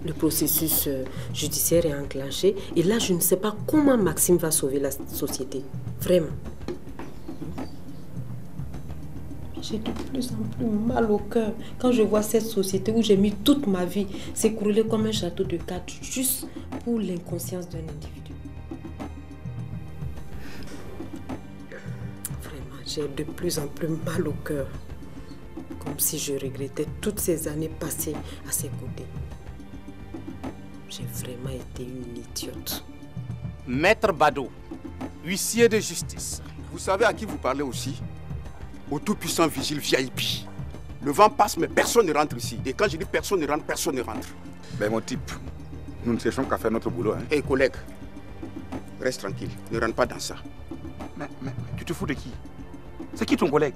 Le processus judiciaire est enclenché. Et là, je ne sais pas comment Maxime va sauver la société. Vraiment. J'ai de plus en plus mal au cœur quand je vois cette société où j'ai mis toute ma vie s'écrouler comme un château de cartes juste pour l'inconscience d'un individu. Vraiment, j'ai de plus en plus mal au cœur. Comme si je regrettais toutes ces années passées à ses côtés. J'ai vraiment été une idiote. Maître Bado, huissier de justice. Vous savez à qui vous parlez aussi? Au tout-puissant vigile VIP. Le vent passe, mais personne ne rentre ici. Et quand je dis personne ne rentre, personne ne rentre. Ben mon type, nous ne cherchons qu'à faire notre boulot. Hein. Hé collègue, reste tranquille, ne rentre pas dans ça. Mais tu te fous de qui? C'est qui ton collègue?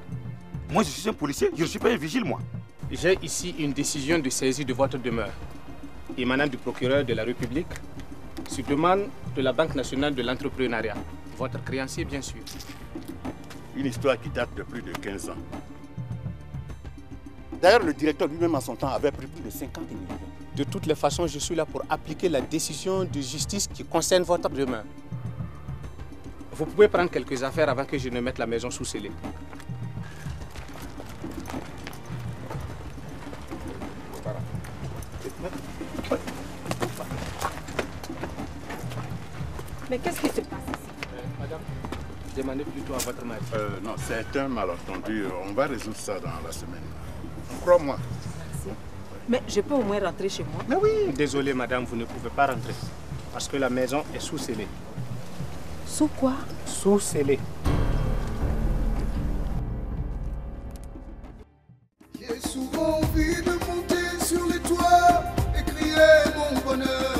Moi je suis un policier, je ne suis pas un vigile moi. J'ai ici une décision de saisie de votre demeure, émanant du procureur de la République, sur demande de la Banque nationale de l'entrepreneuriat. Votre créancier bien sûr. Une histoire qui date de plus de 15 ans. D'ailleurs, le directeur lui-même en son temps avait pris plus de 50 millions. De toutes les façons, je suis là pour appliquer la décision de justice qui concerne votre demeure. Vous pouvez prendre quelques affaires avant que je ne mette la maison sous scellé. Mais qu'est-ce qui se passe ici? Madame, demandez plutôt à votre mari. Non, c'est un malentendu. On va résoudre ça dans la semaine. Crois-moi. Mais je peux au moins rentrer chez moi? Mais oui. Désolé, madame, vous ne pouvez pas rentrer. Parce que la maison est sous scellé. Sous quoi? Sous scellé. J'ai souvent envie de monter sur les toits et crier mon bonheur.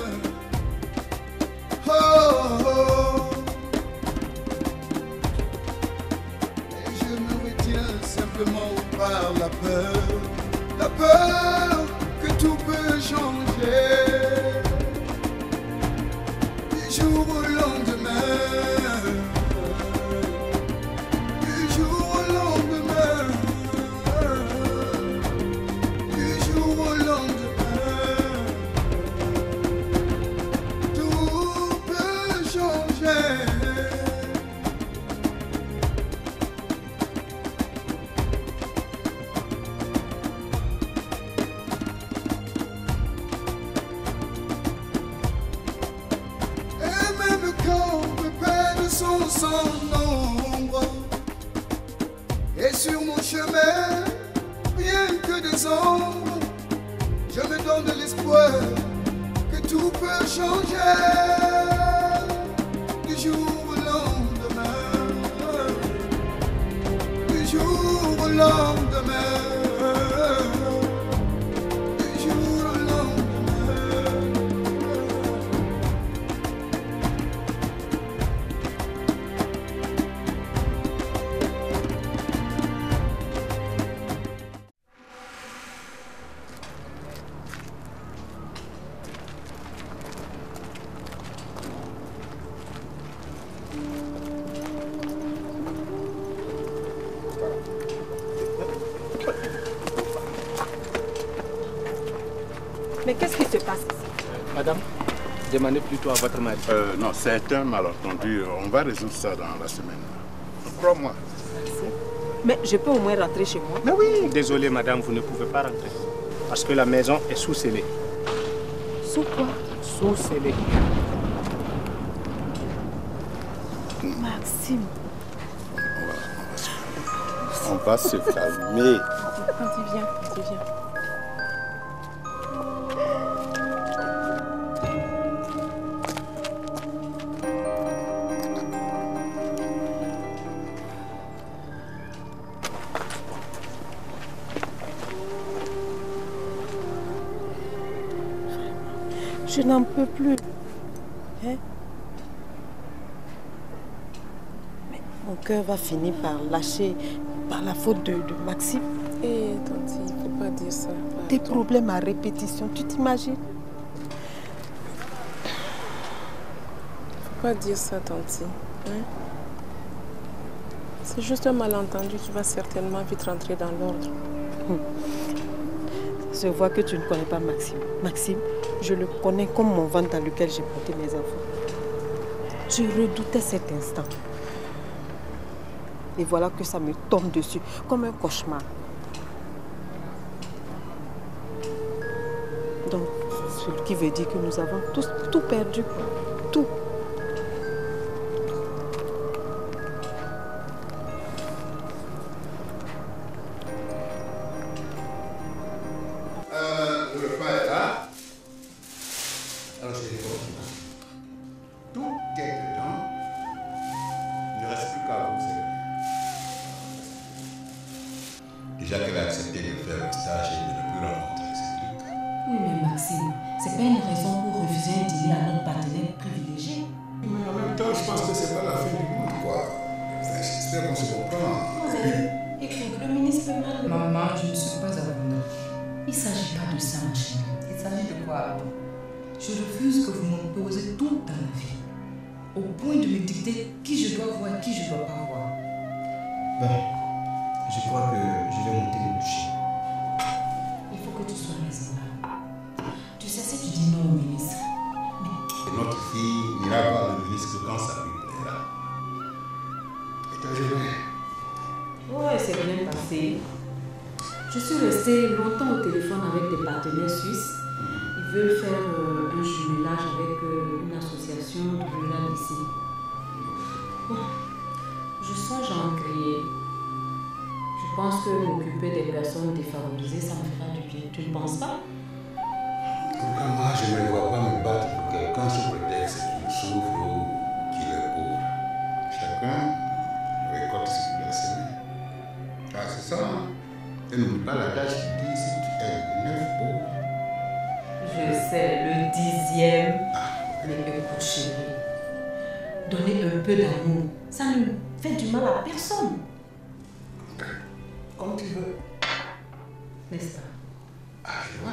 Oh, oh, oh. Et je me retiens simplement par la peur que tout peut changer du jour au lendemain. Du jour au lendemain. Du jour au lendemain. Tout peut changer. Et même quand mes peines sont sans nombre, et sur mon chemin, rien que des ombres, je me donne l'espoir que tout peut changer du jour au lendemain, du jour au lendemain, du jour au lendemain. Mais qu'est-ce qui se passe ici? Madame, demandez plutôt à votre mari. Non, c'est un malentendu. On va résoudre ça dans la semaine. Crois-moi. Mais je peux au moins rentrer chez moi? Mais oui. Désolé, madame, vous ne pouvez pas rentrer. Parce que la maison est sous scellé. Sous quoi? Sous scellé. Maxime. On va se calmer. Vas-y, viens, viens. Je n'en peux plus. Hein? Mais mon cœur va finir par lâcher par la faute de Maxime. Eh, Tanti, il ne faut pas dire ça. Des problèmes à répétition, tu t'imagines? Faut pas dire ça, Tanti. Hein? C'est juste un malentendu qui va certainement vite rentrer dans l'ordre. Je vois que tu ne connais pas Maxime. Maxime, Je le connais comme mon ventre dans lequel j'ai porté mes enfants. Je redoutais cet instant. Et voilà que ça me tombe dessus, comme un cauchemar. Donc, ce qui veut dire que nous avons tous tout perdu, quoi. Tout. Le repas est là. Alors, c'est tout est dedans. Il ne reste plus qu'à vous servir. Déjà qu'elle a accepté de faire le stage et de ne plus rencontrer Cédric. Oui, mais Maxime, c'est pas une raison pour refuser un dîner à notre partenaire privilégié. Mais en même temps, je pense que c'est pas la fin du monde, quoi. Enfin, j'espère qu'on se comprend. Écoute, le ministre peut mal. Maman, je ne suis pas abonnée. Il ne s'agit pas de ça, ma chérie. Il s'agit de quoi alors? Je refuse que vous m'opposez tout dans la vie. Au point de me dicter qui je dois voir et qui je ne dois pas voir. Ben, je crois que je vais monter me coucher. Il faut que tu sois raisonnable. Tu sais, si tu dis non au ministre. Et notre fille n'ira voir le ministre quand ça lui plaira. Et toi, je vais. Ouais, c'est bien passé. Je suis restée longtemps au téléphone avec des partenaires suisses. Ils veulent faire un jumelage avec une association rurale ici. Bon, je songe à en créer. Je pense que m'occuper des personnes défavorisées, ça me fera du bien. Tu ne penses pas? Moi, je ne me vois pas me battre pour quelqu'un sous prétexte qu'il souffre ou qu'il est pauvre. Chacun récolte ce qu'il a semé. Ah, c'est ça, hein? Et n'oublie pas la tâche qui dit si tu es 9 pauvres. Je sais, le 10e. Mais écoute, chérie, donner un peu d'amour, ça ne fait du mal à personne. Comme tu veux. N'est-ce pas? Ah, je vois.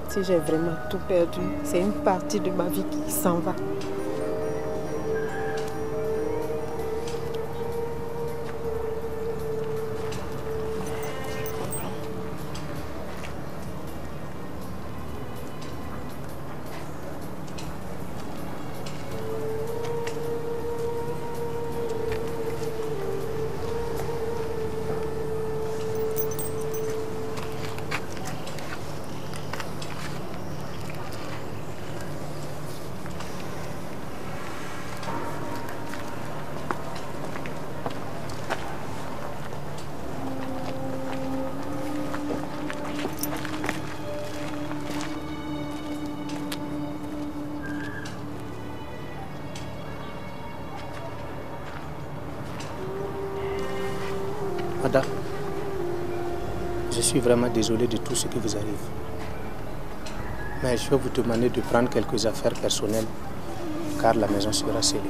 Si j'ai vraiment tout perdu, c'est une partie de ma vie qui s'en va. Ada, je suis vraiment désolé de tout ce qui vous arrive. Mais je vais vous demander de prendre quelques affaires personnelles, car la maison sera scellée.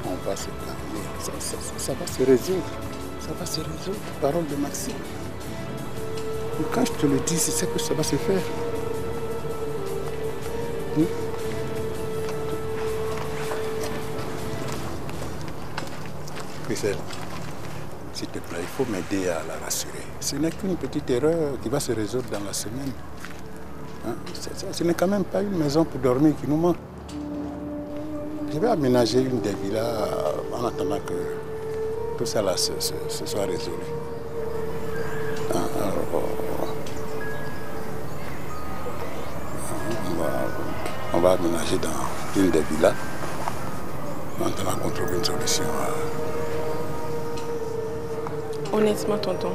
On va se calmer. Ça va se résoudre. Ça va se résoudre. Parole de Maxime. Et quand je te le dis, c'est que ça va se faire. Oui. Christelle, s'il te plaît, il faut m'aider à la rassurer. Ce n'est qu'une petite erreur qui va se résoudre dans la semaine. Hein? Ce n'est quand même pas une maison pour dormir qui nous manque. Je vais aménager une des villas en attendant que tout ça là se soit résolu. On va aménager dans une des villas en attendant qu'on trouve une solution. Honnêtement, tonton,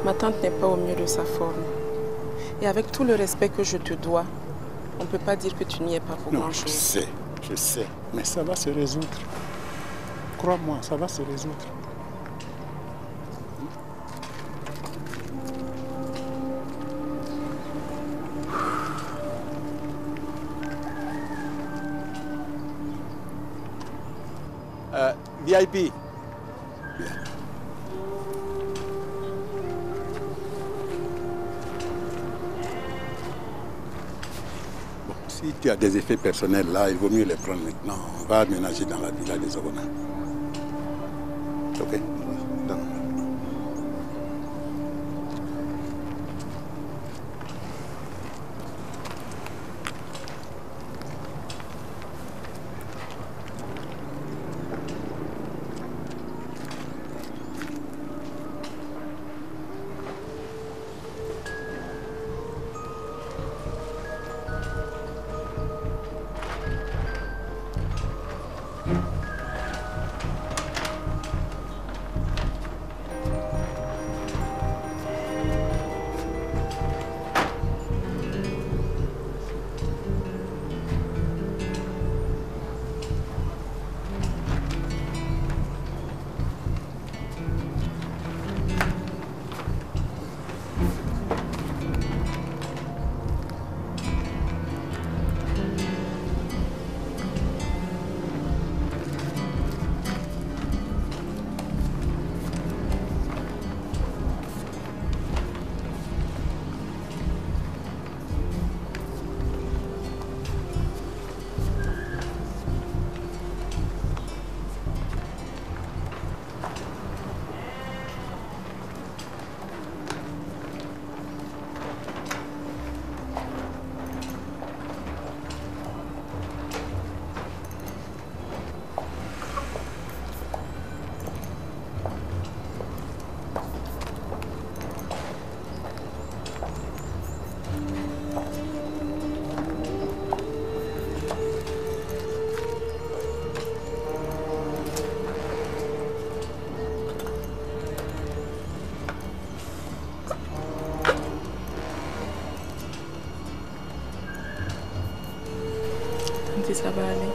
ma tante n'est pas au mieux de sa forme. Et avec tout le respect que je te dois, on ne peut pas dire que tu n'y es pas pour grand-chose. Je sais, mais ça va se résoudre. Crois-moi, ça va se résoudre. VIP. Bien. Bon, si tu as des effets personnels là, il vaut mieux les prendre maintenant. On va aménager dans la villa des Ogona. Ok? D'accord. Ça va aller.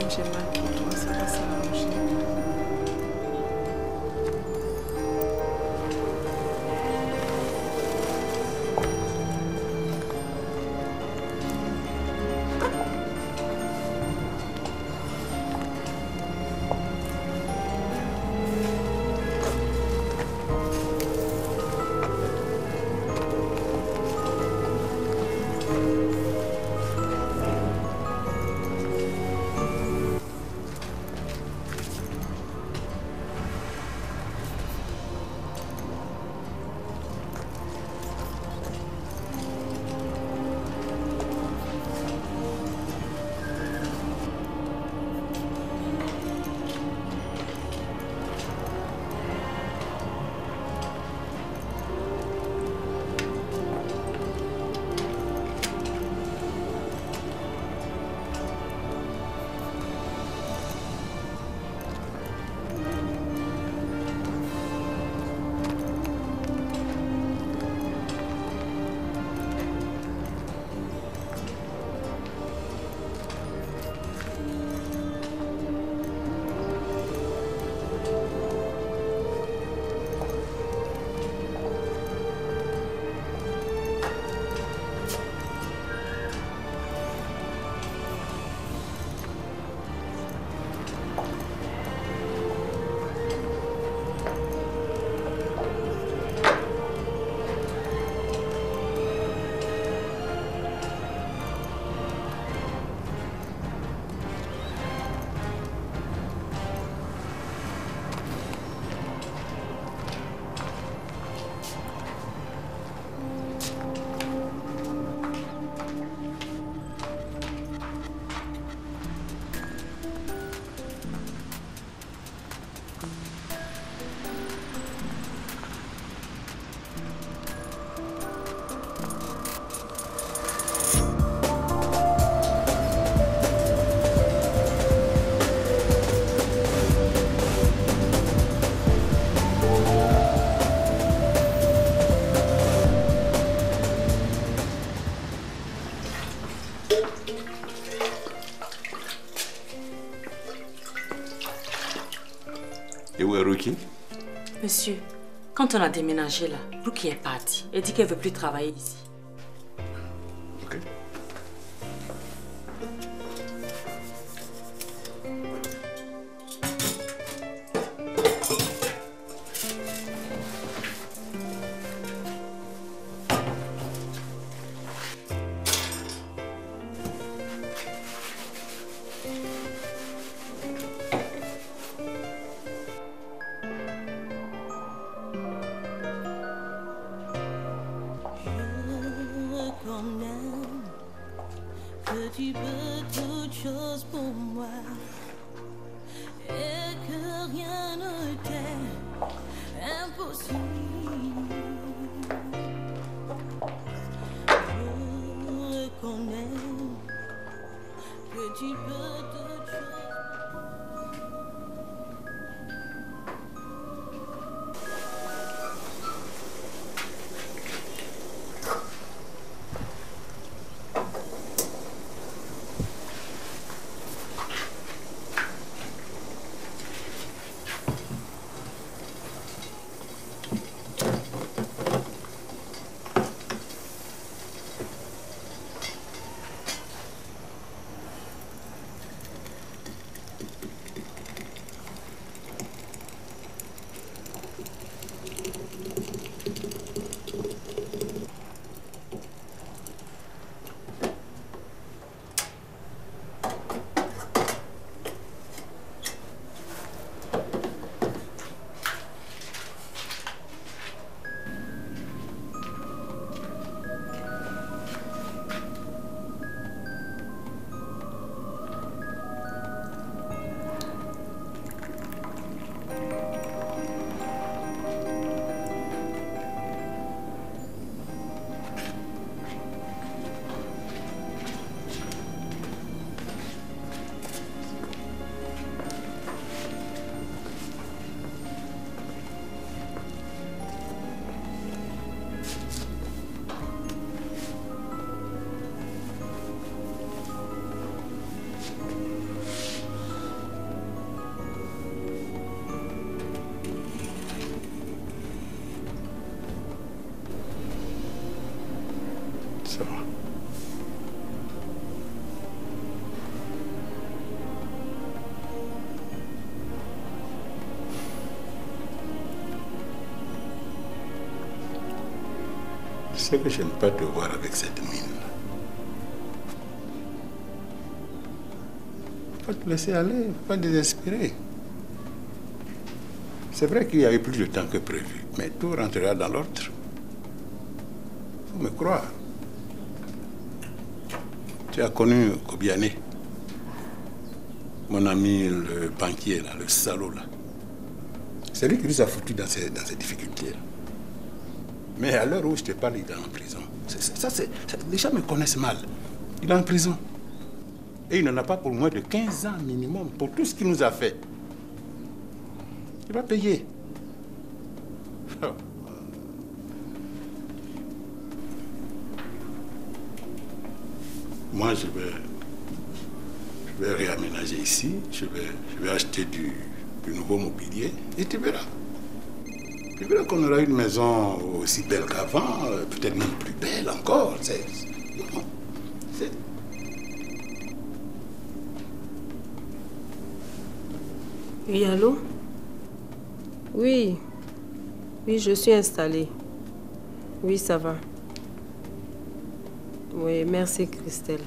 J'ai mal pour toi, ça va s'arranger. qui? Monsieur, quand on a déménagé là, Ruki est partie. Elle dit qu'elle ne veut plus travailler ici. Ok. Tu peux toute chose pour moi et que rien ne t'est impossible. Je reconnais que tu peux toute chose. Ça va. Tu sais que je n'aime pas te voir avec cette mine. Faut te laisser aller, faut pas désespérer. C'est vrai qu'il y avait plus de temps que prévu, mais tout rentrera dans l'ordre. Faut me croire. Tu as connu Kobiane, mon ami le banquier, là, le salaud là. C'est lui qui nous a foutu dans ces difficultés. Là. Mais à l'heure où je te parle, il est en prison. Les gens me connaissent mal. Il est en prison. Et il n'en a pas pour moins de 15 ans minimum pour tout ce qu'il nous a fait. Il va payer. Oh. Moi, je vais réaménager ici. Je vais acheter du nouveau mobilier et tu verras. Tu verras qu'on aura une maison aussi belle qu'avant, peut-être même plus belle encore. Oui, allô? Oui. Oui, je suis installée. Oui, ça va. Oui, merci Christelle.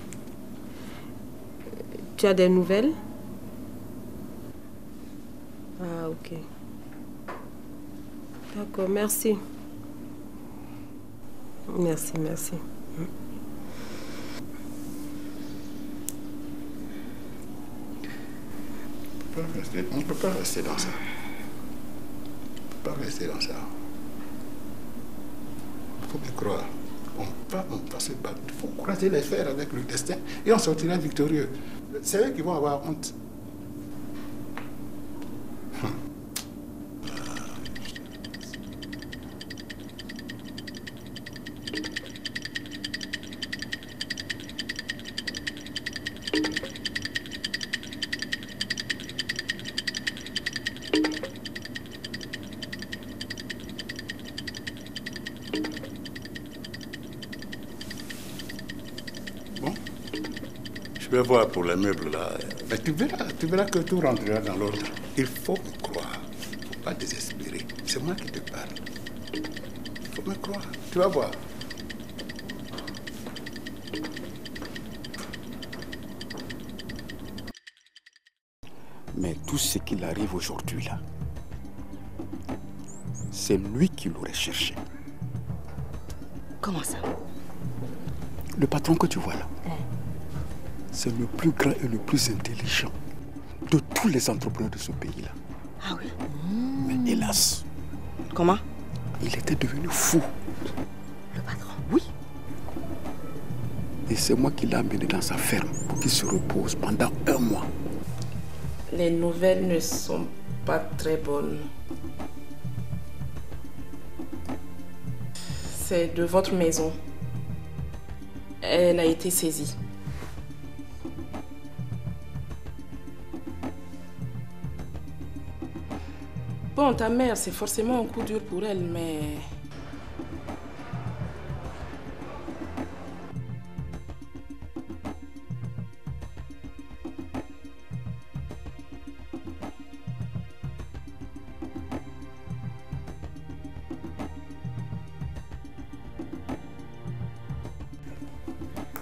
Tu as des nouvelles? Ah, ok. D'accord, merci. Merci, merci. On ne peut pas rester dans ça. On ne peut pas rester dans ça. Il faut me croire. On va se battre. Il faut croiser les fers avec le destin et on sortira victorieux. C'est eux qui vont avoir honte. Je vais voir pour les meubles là. Mais tu verras que tout rentrera dans l'ordre. Il faut me croire. Il ne faut pas désespérer. C'est moi qui te parle. Il faut me croire. Tu vas voir. Mais tout ce qu'il arrive aujourd'hui là, c'est lui qui l'aurait cherché. Comment ça? Le patron que tu vois là, c'est le plus grand et le plus intelligent de tous les entrepreneurs de ce pays-là. Ah oui? Mais hélas. Comment? Il était devenu fou. Le patron? Oui. Et c'est moi qui l'ai amené dans sa ferme pour qu'il se repose pendant 1 mois. Les nouvelles ne sont pas très bonnes. C'est de votre maison. Elle a été saisie. Bon, ta mère, c'est forcément un coup dur pour elle, mais...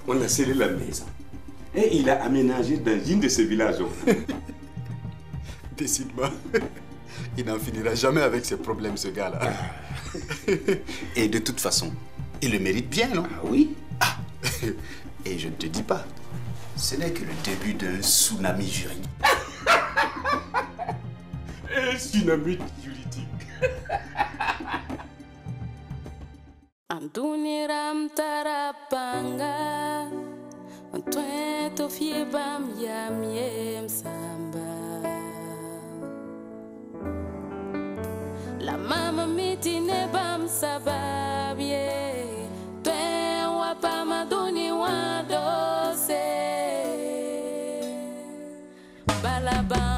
On a scellé la maison. Et il a aménagé dans une de ces villages. Décide-moi. Il n'en finira jamais avec ses problèmes, ce gars-là. Et de toute façon, il le mérite bien, non? Ah oui. Ah. Et je ne te dis pas, ce n'est que le début d'un tsunami juridique. Un tsunami juridique. Anduniram tarapanga, Antoine fiebam yam yem samba. La mama miti ne bam sababye, Twen wapama duni wadose. Balabam.